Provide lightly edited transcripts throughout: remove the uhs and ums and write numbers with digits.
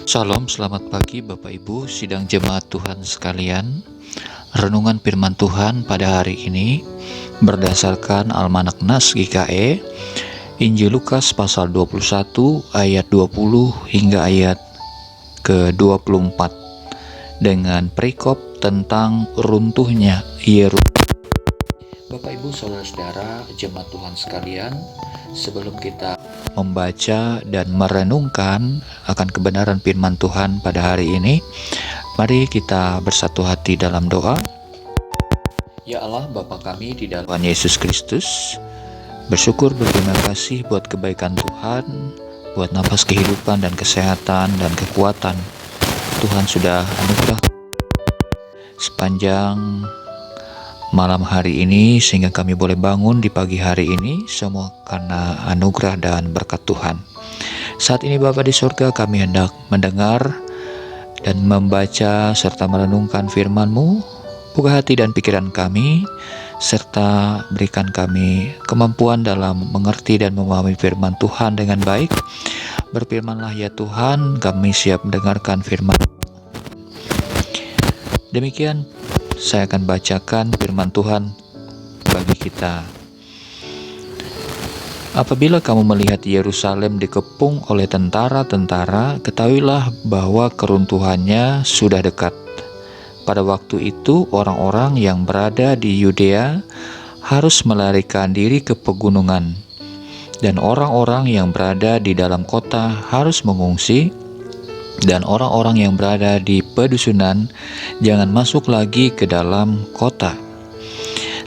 Shalom, selamat pagi Bapak Ibu, sidang jemaat Tuhan sekalian. Renungan firman Tuhan pada hari ini berdasarkan Almanak Nas GKE, Injil Lukas pasal 21 ayat 20 hingga ayat ke-24 dengan perikop tentang runtuhnya Yerusalem. Bapak Ibu Saudara-saudara jemaat Tuhan sekalian, sebelum kita membaca dan merenungkan akan kebenaran firman Tuhan pada hari ini, mari kita bersatu hati dalam doa. Ya Allah Bapa kami di dalam Tuhan Yesus Kristus, bersyukur berterima kasih buat kebaikan Tuhan, buat nafas kehidupan dan kesehatan dan kekuatan Tuhan sudah anugerah sepanjang malam hari ini, sehingga kami boleh bangun di pagi hari ini, semua karena anugerah dan berkat Tuhan. Saat ini Bapa di surga, kami hendak mendengar dan membaca serta merenungkan firman-Mu. Buka hati dan pikiran kami, serta berikan kami kemampuan dalam mengerti dan memahami firman Tuhan dengan baik. Berfirmanlah ya Tuhan, kami siap mendengarkan firman. Demikian saya akan bacakan firman Tuhan bagi kita. Apabila kamu melihat Yerusalem dikepung oleh tentara-tentara, ketahuilah bahwa keruntuhannya sudah dekat. Pada waktu itu, orang-orang yang berada di Yudea harus melarikan diri ke pegunungan, dan orang-orang yang berada di dalam kota harus mengungsi, dan orang-orang yang berada di pedusunan jangan masuk lagi ke dalam kota.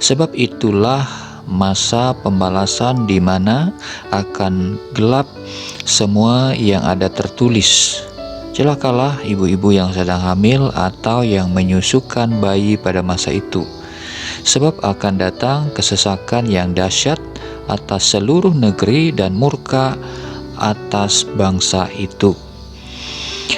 Sebab itulah masa pembalasan di mana akan gelap semua yang ada tertulis. Celakalah ibu-ibu yang sedang hamil atau yang menyusukan bayi pada masa itu. Sebab akan datang kesesakan yang dahsyat atas seluruh negeri dan murka atas bangsa itu.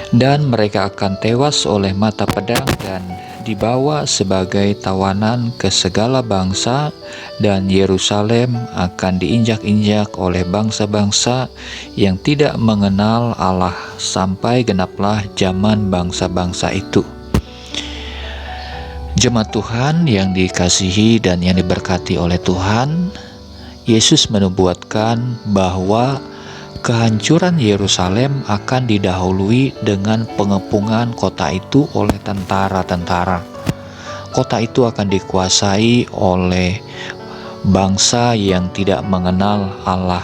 Dan mereka akan tewas oleh mata pedang dan dibawa sebagai tawanan ke segala bangsa, dan Yerusalem akan diinjak-injak oleh bangsa-bangsa yang tidak mengenal Allah sampai genaplah zaman bangsa-bangsa itu. Jemaat Tuhan yang dikasihi dan yang diberkati oleh Tuhan, Yesus menubuatkan bahwa kehancuran Yerusalem akan didahului dengan pengepungan kota itu oleh tentara-tentara. Kota itu akan dikuasai oleh bangsa yang tidak mengenal Allah.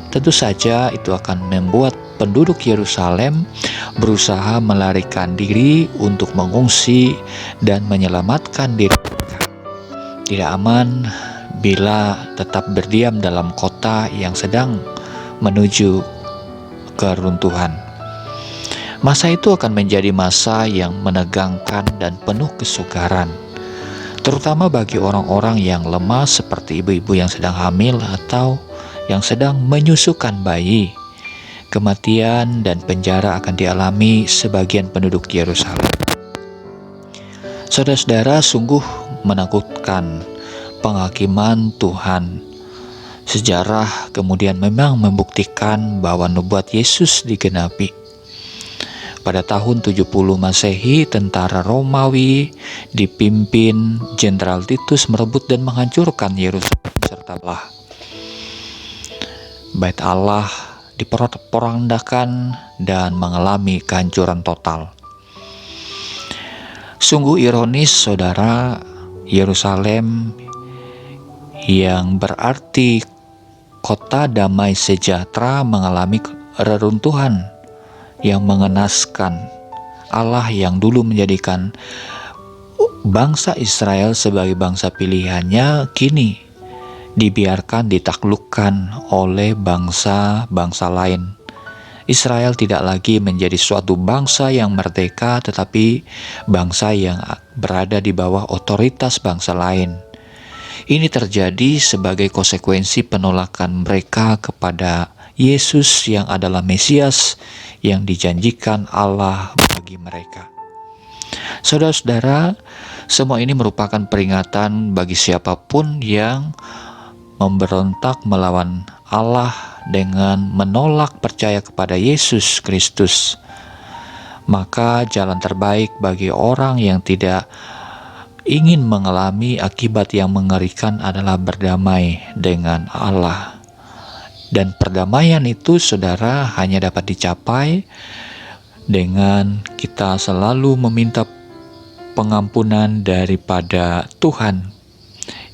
Tentu saja itu akan membuat penduduk Yerusalem berusaha melarikan diri untuk mengungsi dan menyelamatkan diri. Tidak aman bila tetap berdiam dalam kota yang sedang menuju keruntuhan. Masa itu akan menjadi masa yang menegangkan dan penuh kesukaran, terutama bagi orang-orang yang lemah seperti ibu-ibu yang sedang hamil atau yang sedang menyusukan bayi. Kematian dan penjara akan dialami sebagian penduduk Yerusalem. Saudara-saudara, sungguh menakutkan penghakiman Tuhan. Sejarah kemudian memang membuktikan bahwa nubuat Yesus digenapi. Pada tahun 70 Masehi, tentara Romawi dipimpin Jenderal Titus merebut dan menghancurkan Yerusalem serta Bait Allah diporak-porandakan dan mengalami kehancuran total. Sungguh ironis, saudara, Yerusalem yang berarti kota damai sejahtera mengalami reruntuhan yang mengenaskan. Allah yang dulu menjadikan bangsa Israel sebagai bangsa pilihannya, kini dibiarkan ditaklukkan oleh bangsa-bangsa lain. Israel tidak lagi menjadi suatu bangsa yang merdeka, tetapi bangsa yang berada di bawah otoritas bangsa lain. Ini terjadi sebagai konsekuensi penolakan mereka kepada Yesus yang adalah Mesias yang dijanjikan Allah bagi mereka. Saudara-saudara, semua ini merupakan peringatan bagi siapapun yang memberontak melawan Allah dengan menolak percaya kepada Yesus Kristus. Maka jalan terbaik bagi orang yang tidak ingin mengalami akibat yang mengerikan adalah berdamai dengan Allah. Dan perdamaian itu, saudara, hanya dapat dicapai dengan kita selalu meminta pengampunan daripada Tuhan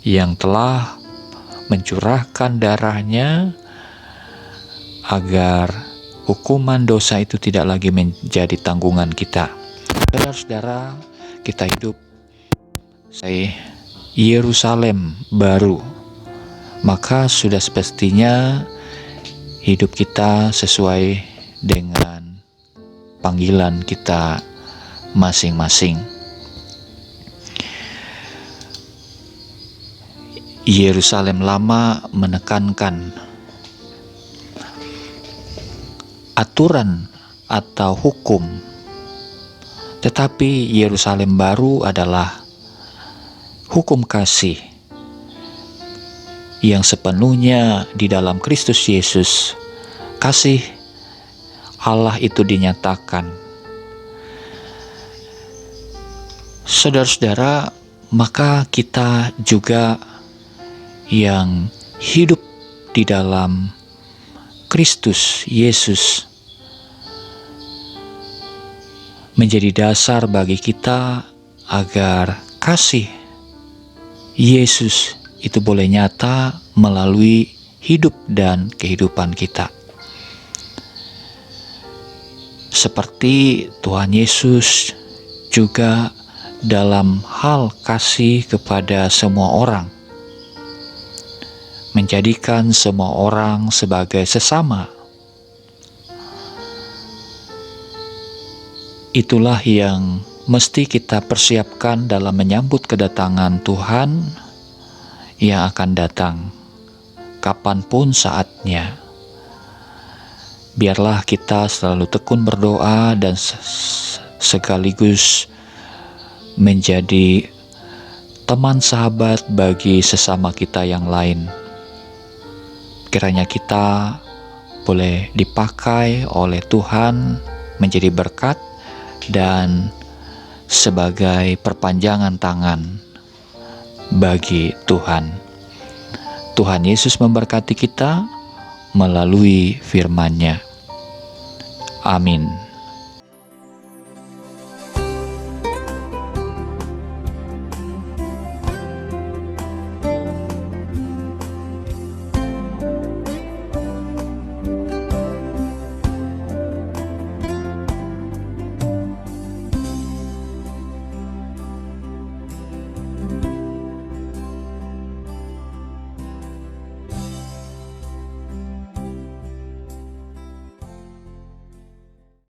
yang telah mencurahkan darahnya agar hukuman dosa itu tidak lagi menjadi tanggungan kita. Saudara-saudara, kita hidup Yerusalem baru, maka sudah semestinya hidup kita sesuai dengan panggilan kita masing-masing. Yerusalem lama menekankan aturan atau hukum, tetapi Yerusalem baru adalah hukum kasih yang sepenuhnya di dalam Kristus Yesus. Kasih Allah itu dinyatakan. Saudara-saudara, maka kita juga yang hidup di dalam Kristus Yesus menjadi dasar bagi kita agar kasih Yesus itu boleh nyata melalui hidup dan kehidupan kita. Seperti Tuhan Yesus juga dalam hal kasih kepada semua orang, menjadikan semua orang sebagai sesama. Itulah yang mesti kita persiapkan dalam menyambut kedatangan Tuhan yang akan datang kapanpun saatnya. Biarlah kita selalu tekun berdoa dan sekaligus menjadi teman sahabat bagi sesama kita yang lain. Kiranya kita boleh dipakai oleh Tuhan menjadi berkat dan sebagai perpanjangan tangan bagi Tuhan. Tuhan Yesus memberkati kita melalui firman-Nya. Amin.